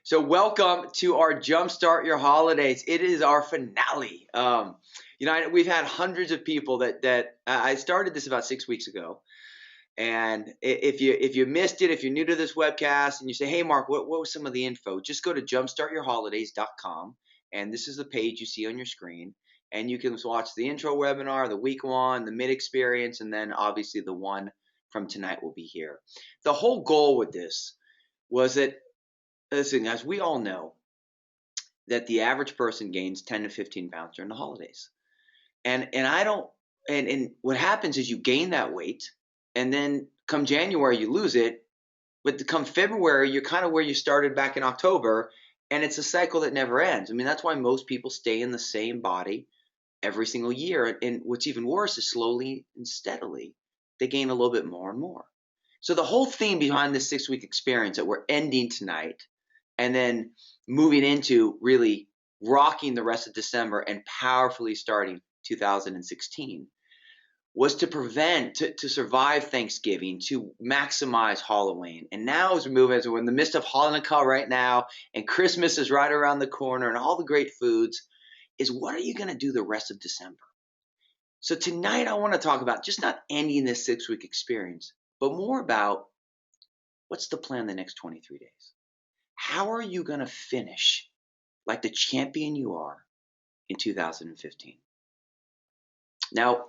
So welcome to our Jumpstart Your Holidays. It is our finale. We've had hundreds of people that I started this about 6 weeks ago. And if you missed it, if you're new to this webcast and you say, hey, Mark, what was some of the info? Just go to jumpstartyourholidays.com. And this is the page you see on your screen. And you can watch the intro webinar, the week one, the mid experience, and then obviously the one from tonight will be here. The whole goal with this was that, listen, as we all know, that the average person gains 10 to 15 pounds during the holidays. And what happens is you gain that weight, and then come January you lose it, but come February you're kind of where you started back in October, and it's a cycle that never ends. I mean, that's why most people stay in the same body every single year, and what's even worse is slowly and steadily they gain a little bit more and more. So the whole theme behind this 6-week experience that we're ending tonight and then moving into really rocking the rest of December and powerfully starting 2016 was to survive Thanksgiving, to maximize Halloween. And now as we're in the midst of Hanukkah right now, and Christmas is right around the corner, and all the great foods, is what are you going to do the rest of December? So tonight I want to talk about just not ending this 6-week experience, but more about what's the plan the next 23 days? How are you going to finish like the champion you are in 2015? Now,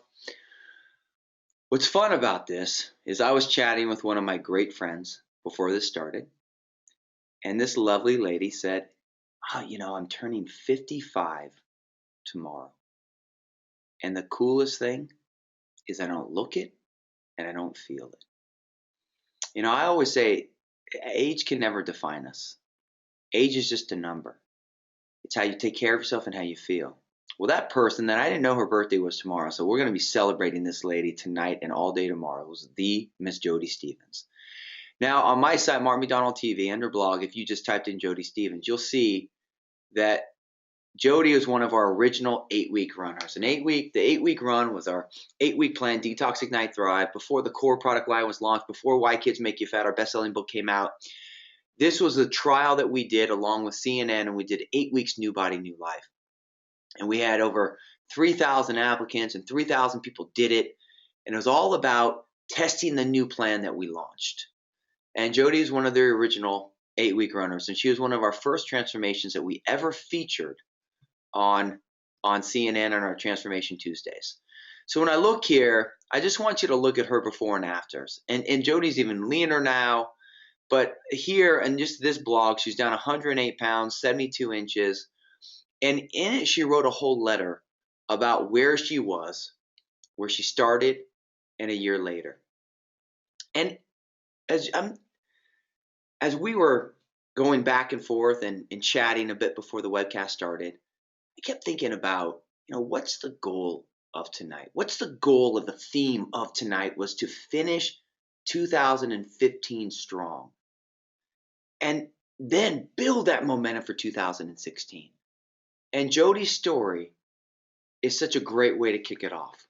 what's fun about this is I was chatting with one of my great friends before this started, and this lovely lady said, I'm turning 55 tomorrow. And the coolest thing is I don't look it and I don't feel it. I always say age can never define us. Age is just a number. It's how you take care of yourself and how you feel. Well, that person that I didn't know her birthday was tomorrow, so we're going to be celebrating this lady tonight and all day tomorrow. It was the Miss Jody Stevens. Now, on my site, Mark McDonald TV, under blog, if you just typed in Jody Stevens, you'll see that Jody was one of our original 8-week runners. The 8-week run was our 8-week plan, Detox, Ignite, Thrive, before the core product line was launched, before Why Kids Make You Fat, our best-selling book came out. This was a trial that we did along with CNN, and we did 8 weeks, New Body, New Life. And we had over 3,000 applicants, and 3,000 people did it. And it was all about testing the new plan that we launched. And Jody is one of the original 8-week runners, and she was one of our first transformations that we ever featured on CNN on our Transformation Tuesdays. So when I look here, I just want you to look at her before and afters. And Jody's even leaner now. But here in just this blog, she's down 108 pounds, 72 inches. And in it, she wrote a whole letter about where she was, where she started, and a year later. And as we were going back and forth and chatting a bit before the webcast started, I kept thinking about, what's the goal of tonight? What's the goal of the theme of tonight was to finish 2015 strong and then build that momentum for 2016. And Jody's story is such a great way to kick it off.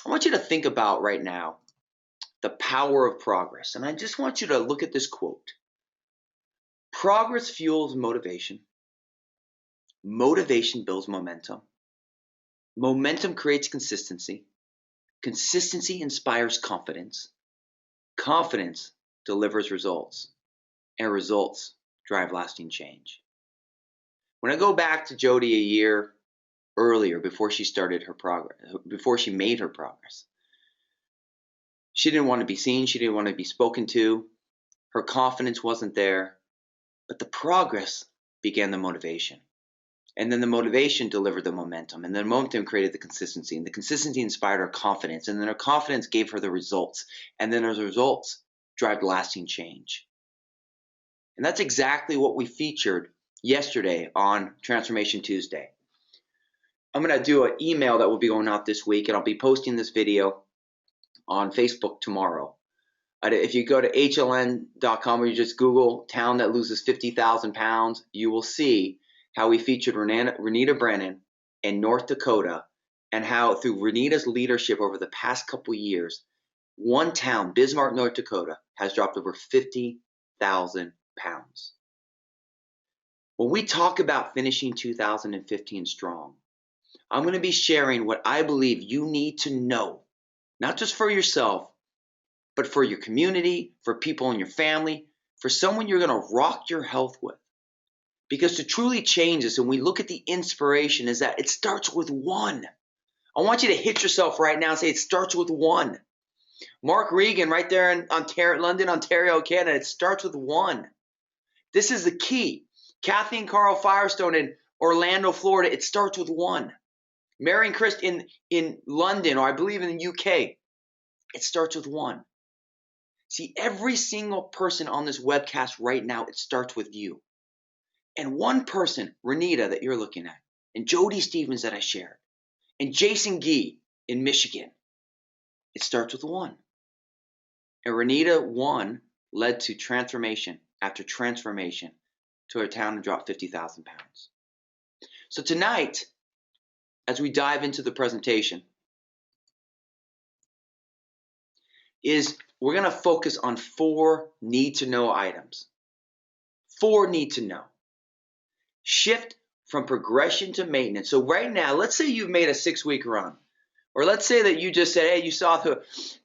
I want you to think about right now the power of progress. And I just want you to look at this quote. Progress fuels motivation. Motivation builds momentum. Momentum creates consistency. Consistency inspires confidence. Confidence delivers results. And results drive lasting change. When I go back to Jody a year earlier, before she started her progress, before she made her progress, she didn't want to be seen. She didn't want to be spoken to. Her confidence wasn't there. But the progress began the motivation. And then the motivation delivered the momentum. And the momentum created the consistency. And the consistency inspired her confidence. And then her confidence gave her the results. And then those results drive lasting change. And that's exactly what we featured yesterday on Transformation Tuesday. I'm going to do an email that will be going out this week, and I'll be posting this video on Facebook tomorrow. If you go to hln.com or you just Google town that loses 50,000 pounds, you will see how we featured Renita Brennan in North Dakota, and how through Renita's leadership over the past couple years, one town, Bismarck, North Dakota, has dropped over 50,000 pounds. When we talk about finishing 2015 strong, I'm going to be sharing what I believe you need to know, not just for yourself, but for your community, for people in your family, for someone you're going to rock your health with. Because to truly change this, and we look at the inspiration, is that it starts with one. I want you to hit yourself right now and say it starts with one. Mark Regan right there in London, Ontario, Canada, it starts with one. This is the key. Kathy and Carl Firestone in Orlando, Florida, it starts with one. Mary and Chris in London, or I believe in the UK, it starts with one. See, every single person on this webcast right now, it starts with you. And one person, Renita, that you're looking at, and Jody Stevens that I shared, and Jason Gee in Michigan, it starts with one. And Renita, one, led to transformation after transformation to her town and dropped 50,000 pounds. So tonight, as we dive into the presentation, is we're going to focus on 4 need-to-know items. 4 need-to-know. Shift from progression to maintenance. So right now, let's say you've made a 6-week run. Or let's say that you just said, hey, you saw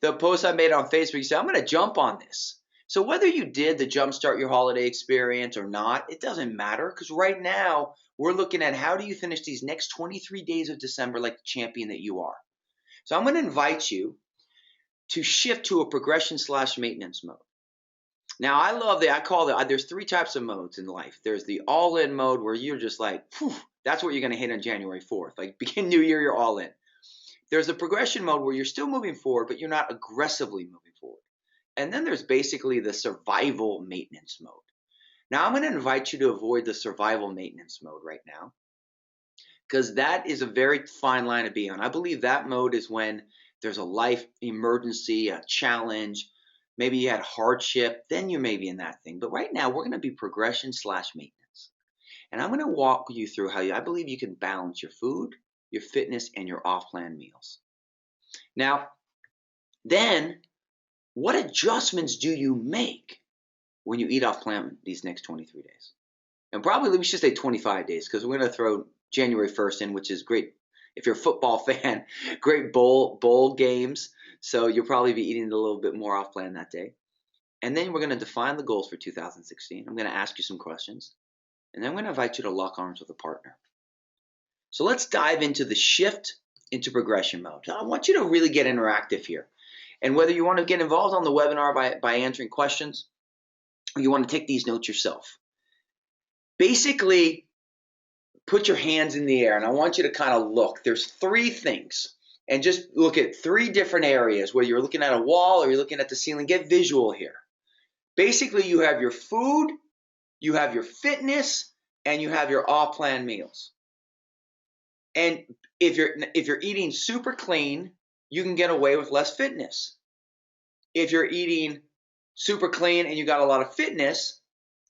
the post I made on Facebook. You said, I'm going to jump on this. So whether you did the Jumpstart Your Holiday experience or not, it doesn't matter. Because right now, we're looking at how do you finish these next 23 days of December like the champion that you are. So I'm going to invite you to shift to a progression/maintenance mode. Now, there's 3 types of modes in life. There's the all-in mode where you're just like, whew, that's what you're going to hit on January 4th. Like, begin New Year, you're all in. There's a progression mode where you're still moving forward, but you're not aggressively moving forward. And then there's basically the survival maintenance mode. Now, I'm going to invite you to avoid the survival maintenance mode right now, because that is a very fine line to be on. I believe that mode is when there's a life emergency, a challenge, maybe you had hardship, then you may be in that thing. But right now, we're going to be progression/maintenance. And I'm going to walk you through how I believe you can balance your food, your fitness, and your off-plan meals. Now, then, what adjustments do you make when you eat off-plan these next 23 days? And probably we should say 25 days, because we're going to throw January 1st in, which is great. If you're a football fan, great bowl games. So you'll probably be eating a little bit more off-plan that day. And then we're going to define the goals for 2016. I'm going to ask you some questions. And then I'm going to invite you to lock arms with a partner. So let's dive into the shift into progression mode. I want you to really get interactive here. And whether you want to get involved on the webinar by answering questions, or you want to take these notes yourself, basically put your hands in the air. And I want you to kind of look. There's 3 things. And just look at 3 different areas, whether you're looking at a wall or you're looking at the ceiling. Get visual here. Basically, you have your food, you have your fitness, and you have your off-plan meals. And if you're eating super clean, you can get away with less fitness. If you're eating super clean and you got a lot of fitness,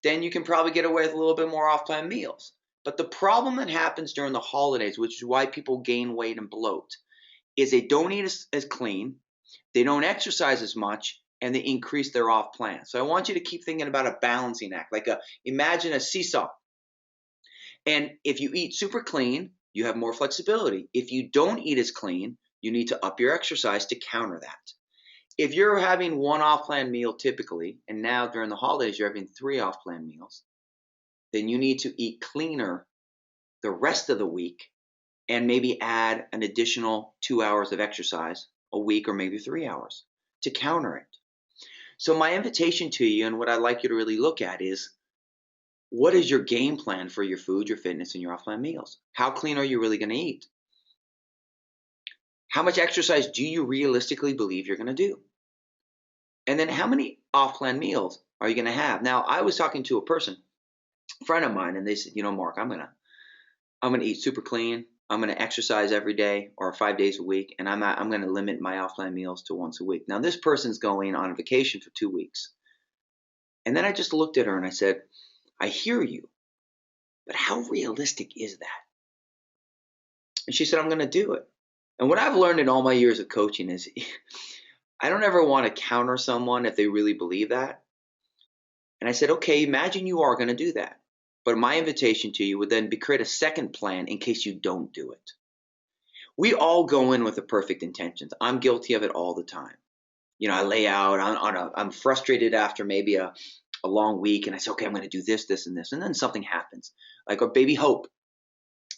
then you can probably get away with a little bit more off-plan meals. But the problem that happens during the holidays, which is why people gain weight and bloat, is they don't eat as clean, they don't exercise as much, and they increase their off-plan. So I want you to keep thinking about a balancing act, imagine a seesaw. And if you eat super clean, you have more flexibility. If you don't eat as clean, you need to up your exercise to counter that. If you're having 1 off-plan meal typically, and now during the holidays you're having 3 off-plan meals, then you need to eat cleaner the rest of the week and maybe add an additional 2 hours of exercise a week, or maybe 3 hours to counter it. So my invitation to you, and what I'd like you to really look at, is what is your game plan for your food, your fitness, and your off-plan meals? How clean are you really going to eat? How much exercise do you realistically believe you're going to do? And then how many off-plan meals are you going to have? Now, I was talking to a friend of mine, and they said, Mark, I'm going to eat super clean. I'm going to exercise every day or 5 days a week, and I'm going to limit my off-plan meals to once a week. Now, this person's going on a vacation for 2 weeks. And then I just looked at her and I said, I hear you, but how realistic is that? And she said, I'm going to do it. And what I've learned in all my years of coaching is I don't ever want to counter someone if they really believe that. And I said, okay, imagine you are going to do that. But my invitation to you would then be create a second plan in case you don't do it. We all go in with the perfect intentions. I'm guilty of it all the time. I lay out I'm frustrated after maybe a long week, and I say, okay, I'm going to do this, this, and this. And then something happens. Like our baby Hope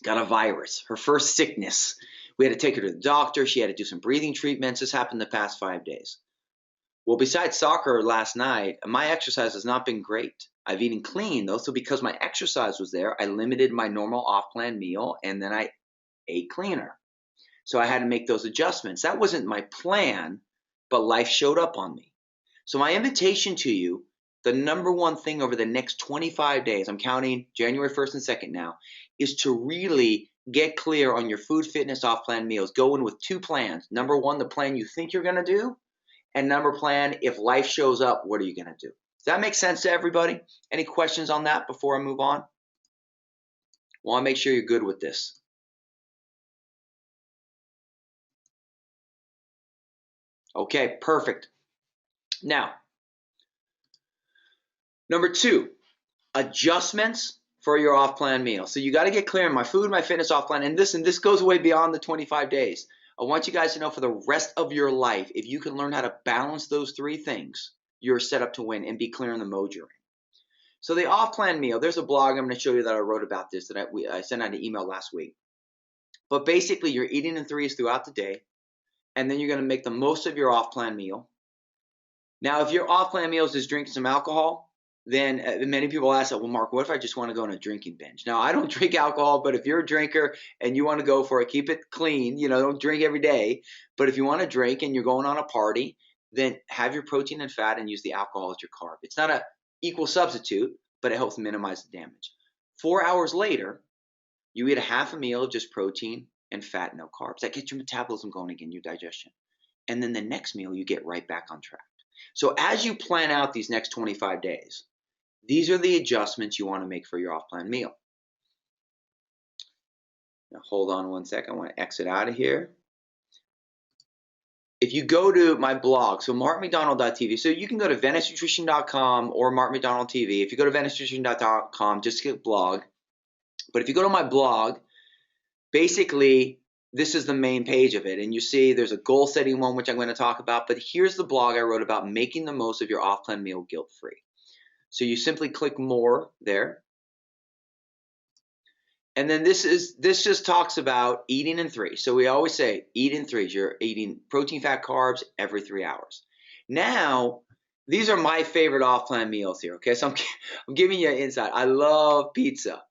got a virus, her first sickness. We had to take her to the doctor. She had to do some breathing treatments. This happened the past 5 days. Well, besides soccer last night, my exercise has not been great. I've eaten clean, though. So because my exercise was there, I limited my normal off-plan meal, and then I ate cleaner. So I had to make those adjustments. That wasn't my plan, but life showed up on me. So my invitation to you, the number one thing over the next 25 days, I'm counting January 1st and 2nd now, is to really get clear on your food, fitness, off-plan meals. Go in with 2 plans. Number one, the plan you think you're going to do. And number plan, if life shows up, what are you going to do? Does that make sense to everybody? Any questions on that before I move on? Want to make sure you're good with this. Okay, perfect. Now, number 2, adjustments for your off-plan meal. So you got to get clear on my food, my fitness, off-plan, and this goes way beyond the 25 days. I want you guys to know for the rest of your life, if you can learn how to balance those 3 things, you're set up to win, and be clear on the mode you're in. So the off-plan meal, there's a blog I'm going to show you that I wrote about this that I sent out an email last week. But basically, you're eating in threes throughout the day, and then you're going to make the most of your off-plan meal. Now, if your off-plan meal is just drinking some alcohol, then many people ask, well, Mark, what if I just want to go on a drinking binge? Now, I don't drink alcohol, but if you're a drinker and you want to go for it, keep it clean. Don't drink every day. But if you want to drink and you're going on a party, then have your protein and fat and use the alcohol as your carb. It's not an equal substitute, but it helps minimize the damage. 4 hours later, you eat a half a meal of just protein and fat, no carbs. That gets your metabolism going again, your digestion. And then the next meal, you get right back on track. So as you plan out these next 25 days, these are the adjustments you want to make for your off-plan meal. Now, hold on one second. I want to exit out of here. If you go to my blog, so markmcdonald.tv, so you can go to venusnutrition.com or markmcdonald.tv. If you go to venusnutrition.com, just click blog. But if you go to my blog, basically, this is the main page of it. And you see there's a goal setting one, which I'm going to talk about. But here's the blog I wrote about making the most of your off-plan meal guilt-free. So you simply click more there. And then this just talks about eating in threes. So we always say eat in threes. You're eating protein, fat, carbs every 3 hours. Now, these are my favorite off-plan meals here. Okay, so I'm giving you an insight. I love pizza.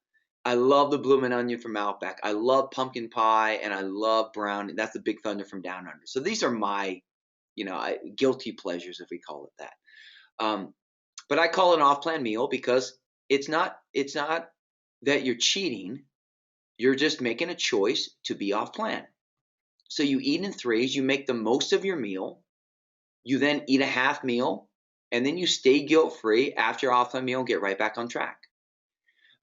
I love the bloomin' onion from Outback. I love pumpkin pie, and I love brownie. That's the Big Thunder from Down Under. So these are my, guilty pleasures, if we call it that. But I call it an off-plan meal because it's not that you're cheating. You're just making a choice to be off-plan. So you eat in threes. You make the most of your meal. You then eat a half meal, and then you stay guilt-free after your off-plan meal and get right back on track.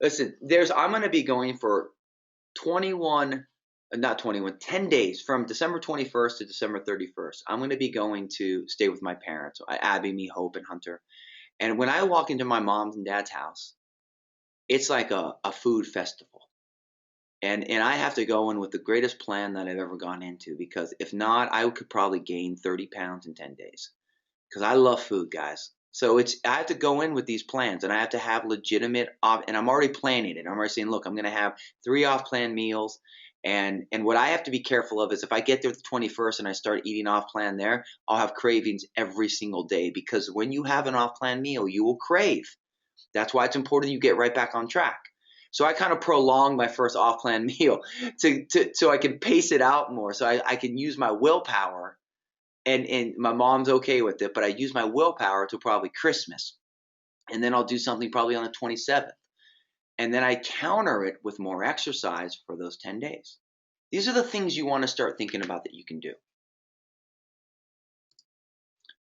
Listen, I'm going to be going for 10 days from December 21st to December 31st. I'm going to be going to stay with my parents, Abby, me, Hope, and Hunter. And when I walk into my mom's and dad's house, it's like a food festival. And I have to go in with the greatest plan that I've ever gone into, because if not, I could probably gain 30 pounds in 10 days because I love food, guys. So I have to go in with these plans, and I have to have legitimate and I'm already planning it. I'm already saying, look, I'm going to have 3 off-plan meals. And what I have to be careful of is if I get there the 21st and I start eating off-plan there, I'll have cravings every single day, because when you have an off-plan meal, you will crave. That's why it's important you get right back on track. So I kind of prolong my first off-plan meal so I can pace it out more, so I can use my willpower. And my mom's okay with it, but I use my willpower till probably Christmas. And then I'll do something probably on the 27th. And then I counter it with more exercise for those 10 days. These are the things you want to start thinking about that you can do.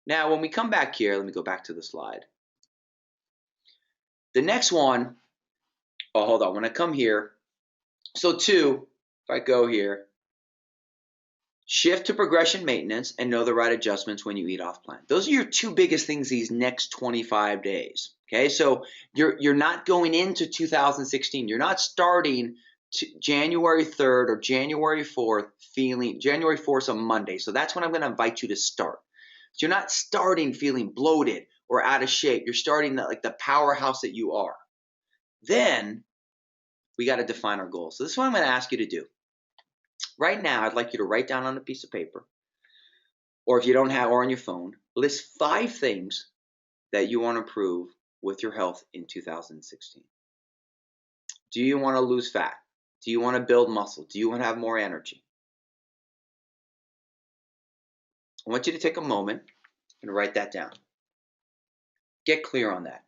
Now, when we come back here, let me go back to the slide. The next one, hold on. When I come here, so 2, if I go here, shift to progression maintenance and know the right adjustments when you eat off plan. Those are your 2 biggest things these next 25 days. Okay, so you're not going into 2016. You're not starting January 3rd or January 4th feeling January 4th on Monday. So that's when I'm going to invite you to start. So you're not starting feeling bloated or out of shape. You're starting like the powerhouse that you are. Then we got to define our goals. So this is what I'm going to ask you to do. Right now, I'd like you to write down on a piece of paper, or if you don't have, or on your phone, list 5 things that you want to improve with your health in 2016. Do you want to lose fat? Do you want to build muscle? Do you want to have more energy? I want you to take a moment and write that down. Get clear on that.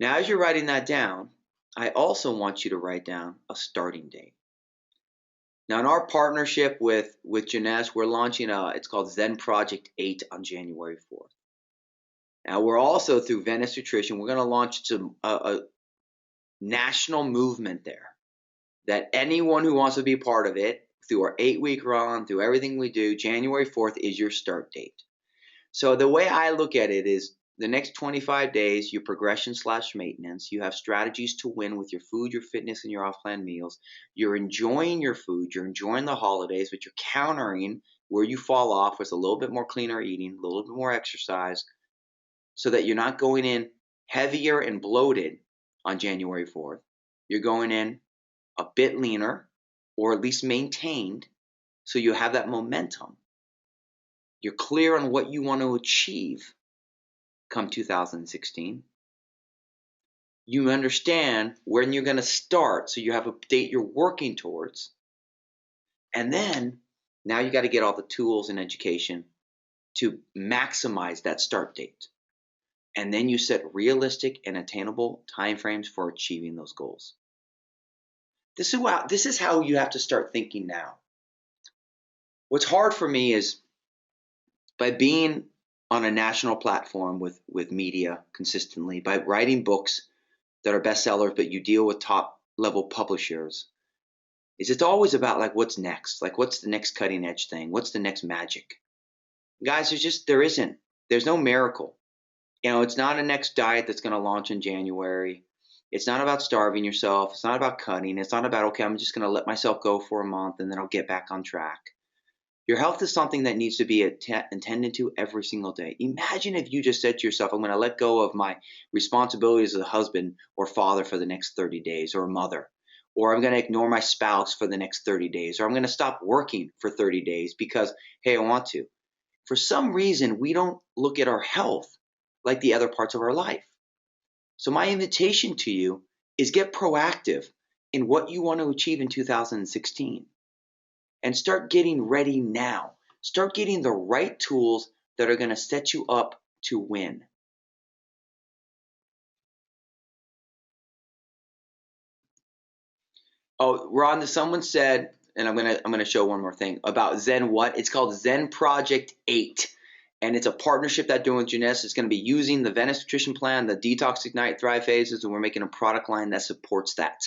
Now, as you're writing that down, I also want you to write down a starting date. Now, in our partnership with Jeunesse, we're launching it's called Zen Project 8 on January 4th. Now, we're also, through Venice Nutrition, we're going to launch a national movement there that anyone who wants to be part of it, through our 8-week run, through everything we do, January 4th is your start date. So the way I look at it is the next 25 days, your progression/maintenance, you have strategies to win with your food, your fitness, and your off-plan meals. You're enjoying your food, you're enjoying the holidays, but you're countering where you fall off with a little bit more cleaner eating, a little bit more exercise, so that you're not going in heavier and bloated on January 4th. You're going in a bit leaner, or at least maintained, so you have that momentum. You're clear on what you want to achieve come 2016. You understand when you're going to start, so you have a date you're working towards. And then, now you got to get all the tools and education to maximize that start date. And then you set realistic and attainable timeframes for achieving those goals. This is how you have to start thinking now. What's hard for me is, by being on a national platform with media consistently, by writing books that are bestsellers, but you deal with top level publishers, it's always about like what's next, like what's the next cutting edge thing, what's the next magic. Guys, there's no miracle. It's not a next diet that's going to launch in January. It's not about starving yourself. It's not about cutting. It's not about, okay, I'm just going to let myself go for a month and then I'll get back on track. Your health is something that needs to be attended to every single day. Imagine if you just said to yourself, I'm going to let go of my responsibilities as a husband or father for the next 30 days, or a mother, or I'm going to ignore my spouse for the next 30 days, or I'm going to stop working for 30 days because, hey, I want to. For some reason, we don't look at our health like the other parts of our life. So my invitation to you is get proactive in what you want to achieve in 2016. And start getting ready now. Start getting the right tools that are going to set you up to win. Oh, Rhonda, someone said, and I'm gonna show one more thing about Zen. What? It's called Zen Project 8. And it's a partnership that doing with Jeunesse. It's going to be using the Venice Nutrition Plan, the Detox, Ignite, Thrive phases, and we're making a product line that supports that.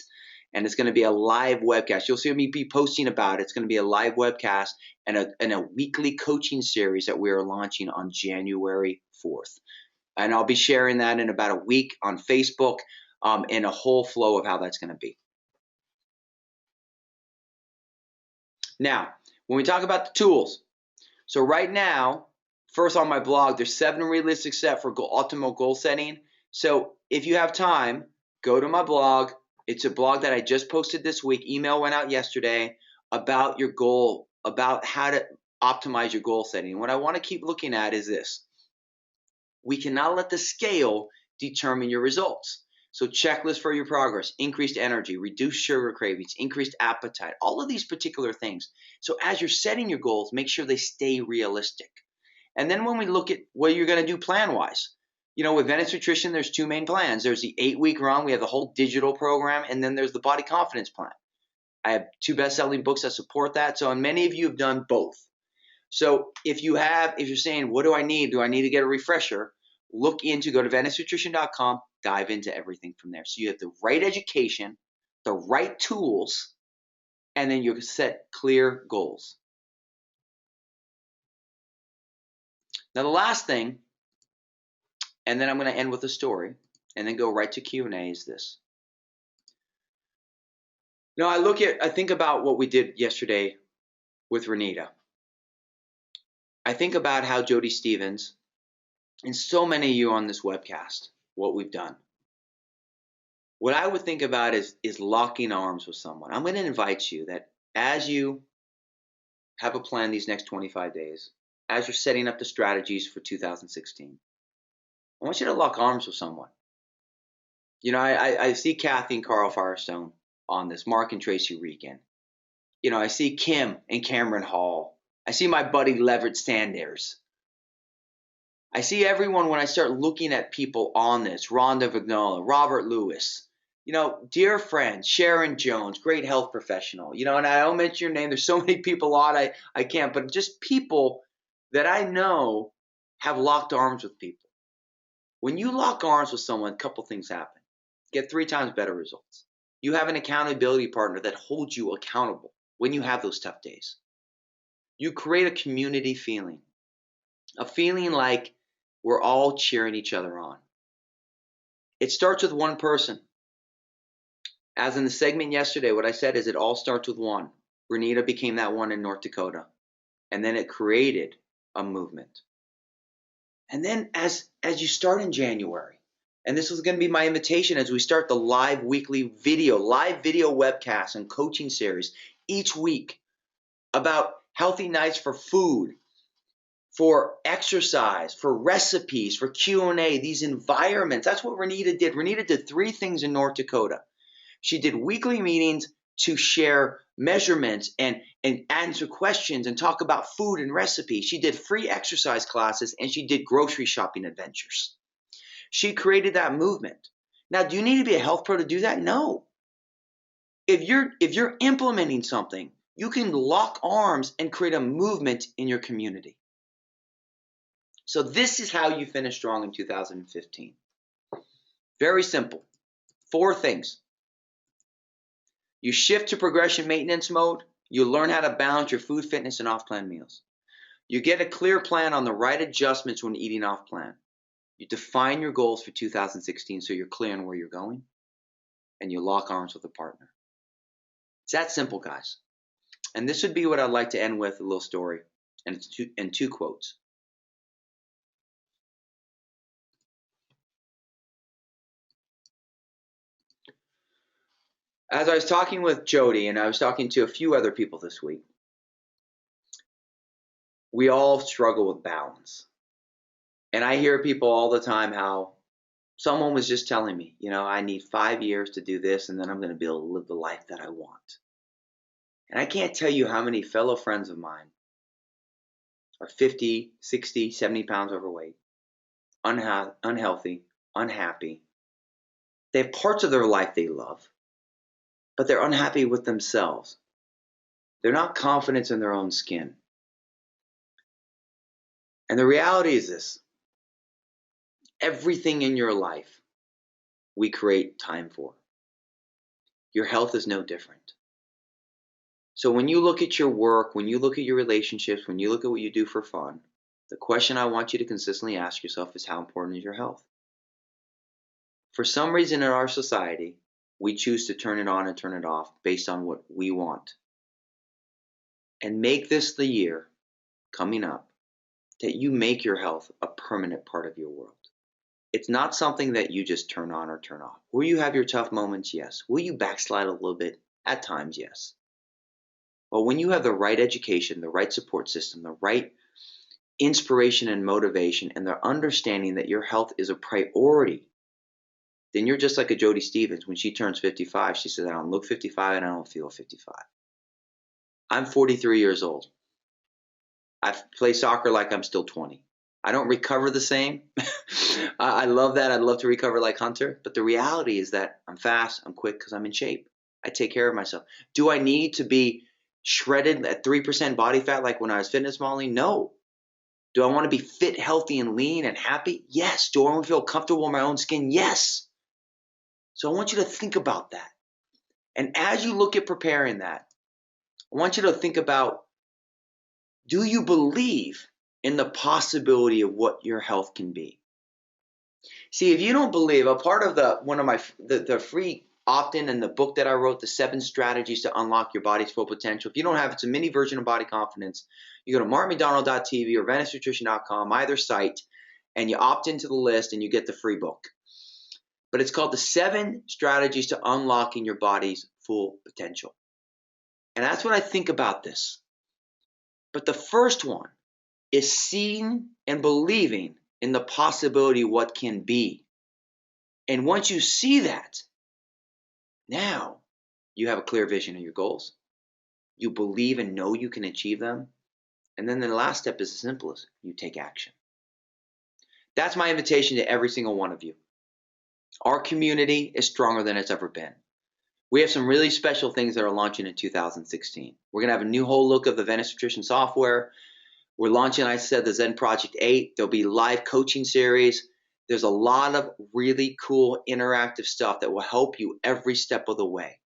And it's going to be a live webcast. You'll see me be posting about it. It's going to be a live webcast and a weekly coaching series that we are launching on January 4th. And I'll be sharing that in about a week on Facebook, and a whole flow of how that's going to be. Now, when we talk about the tools, so right now, first on my blog, there's 7 realistic steps for optimal goal setting. So if you have time, go to my blog. It's a blog that I just posted this week. Email went out yesterday about your goal, about how to optimize your goal setting. And what I want to keep looking at is this. We cannot let the scale determine your results. So checklist for your progress, increased energy, reduced sugar cravings, increased appetite, all of these particular things. So as you're setting your goals, make sure they stay realistic. And then when we look at what you're going to do plan-wise, with Venice Nutrition, there's 2 main plans. There's the 8-week run. We have the whole digital program. And then there's the body confidence plan. I have 2 best-selling books that support that. So, and many of you have done both. So if you're saying, what do I need? Do I need to get a refresher? Go to venicenutrition.com, dive into everything from there. So you have the right education, the right tools, and then you set clear goals. Now, the last thing and then I'm going to end with a story, and then go right to Q&A, is this. Now, I think about what we did yesterday with Renita. I think about how Jody Stevens and so many of you on this webcast, what we've done. What I would think about is locking arms with someone. I'm going to invite you that as you have a plan these next 25 days, as you're setting up the strategies for 2016, I want you to lock arms with someone. You know, I see Kathy and Carl Firestone on this, Mark and Tracy Regan. You know, I see Kim and Cameron Hall. I see my buddy Leverett Sanders. I see everyone when I start looking at people on this, Rhonda Vignola, Robert Lewis, you know, dear friend, Sharon Jones, great health professional, you know, and I don't mention your name. There's so many people on, I can't, but just people that I know have locked arms with people. When you lock arms with someone, a couple things happen. Get 3 times better results. You have an accountability partner that holds you accountable when you have those tough days. You create a community feeling, a feeling like we're all cheering each other on. It starts with one person. As in the segment yesterday, what I said is it all starts with one. Renita became that one in North Dakota. And then it created a movement. And then as you start in January, and this is going to be my invitation as we start the live video webcasts and coaching series each week about healthy nights for food, for exercise, for recipes, for Q&A, these environments. That's what Renita did. Renita did 3 things in North Dakota. She did weekly meetings to share measurements and answer questions and talk about food and recipes. She did free exercise classes, and she did grocery shopping adventures. She created that movement. Now, do you need to be a health pro to do that? No. If you're implementing something, you can lock arms and create a movement in your community. So this is how you finish strong in 2015. Very simple. 4 things. You shift to progression maintenance mode. You learn how to balance your food, fitness, and off-plan meals. You get a clear plan on the right adjustments when eating off-plan. You define your goals for 2016 so you're clear on where you're going. And you lock arms with a partner. It's that simple, guys. And this would be what I'd like to end with, a little story. And it's 2 quotes. As I was talking with Jody, and I was talking to a few other people this week, we all struggle with balance. And I hear people all the time how someone was just telling me, you know, I need 5 years to do this, and then I'm going to be able to live the life that I want. And I can't tell you how many fellow friends of mine are 50, 60, 70 pounds overweight, unhealthy, unhappy. They have parts of their life they love, but they're unhappy with themselves. They're not confident in their own skin. And the reality is this. Everything in your life we create time for. Your health is no different. So when you look at your work, when you look at your relationships, when you look at what you do for fun, the question I want you to consistently ask yourself is, how important is your health? For some reason in our society, we choose to turn it on and turn it off based on what we want. And make this the year coming up that you make your health a permanent part of your world. It's not something that you just turn on or turn off. Will you have your tough moments? Yes. Will you backslide a little bit? At times, yes. But when you have the right education, the right support system, the right inspiration and motivation, and the understanding that your health is a priority, then you're just like a Jody Stevens. When she turns 55, she says, I don't look 55 and I don't feel 55. I'm 43 years old. I play soccer like I'm still 20. I don't recover the same. I love that. I'd love to recover like Hunter. But the reality is that I'm fast, I'm quick because I'm in shape. I take care of myself. Do I need to be shredded at 3% body fat like when I was fitness modeling? No. Do I want to be fit, healthy, and lean and happy? Yes. Do I want to feel comfortable in my own skin? Yes. So I want you to think about that. And as you look at preparing that, I want you to think about, do you believe in the possibility of what your health can be? See, if you don't believe, a part of the free opt-in and the book that I wrote, the 7 strategies to unlock your body's full potential. If you don't have it, it's a mini version of Body Confidence. You go to markmcdonald.tv or VeniceNutrition.com, either site, and you opt into the list and you get the free book. But it's called the 7 strategies to unlocking your body's full potential. And that's what I think about this. But the first one is seeing and believing in the possibility of what can be. And once you see that, now you have a clear vision of your goals. You believe and know you can achieve them. And then the last step is the simplest. You take action. That's my invitation to every single one of you. Our community is stronger than it's ever been. We have some really special things that are launching in 2016. We're going to have a new whole look of the Venice Nutrition software. We're launching, I said, the Zen Project 8. There'll be live coaching series. There's a lot of really cool interactive stuff that will help you every step of the way.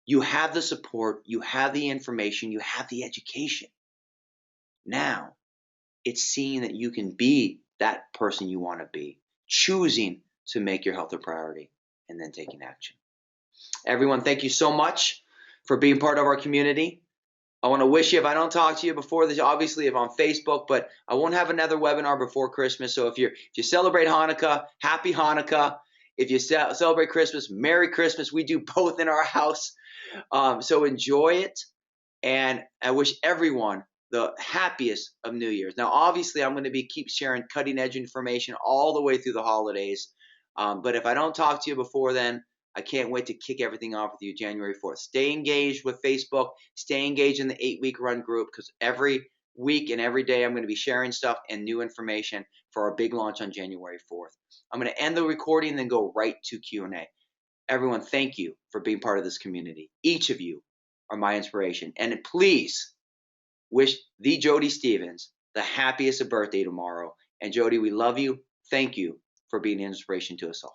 You have the support, you have the information, you have the education. Now, it's seeing that you can be that person you want to be, choosing to make your health a priority, and then taking action. Everyone, thank you so much for being part of our community. I want to wish you, if I don't talk to you before this, obviously if on Facebook, but I won't have another webinar before Christmas. So if you celebrate Hanukkah, happy Hanukkah. If you celebrate Christmas, Merry Christmas. We do both in our house. So enjoy it. And I wish everyone the happiest of New Year's. Now, obviously, I'm going to keep sharing cutting edge information all the way through the holidays. But if I don't talk to you before then, I can't wait to kick everything off with you January 4th. Stay engaged with Facebook. Stay engaged in the 8-week run group, because every week and every day I'm going to be sharing stuff and new information for our big launch on January 4th. I'm going to end the recording and then go right to Q&A. Everyone, thank you for being part of this community. Each of you are my inspiration. And please wish the Jody Stevens the happiest of birthday tomorrow. And Jody, we love you. Thank you for being an inspiration to us all.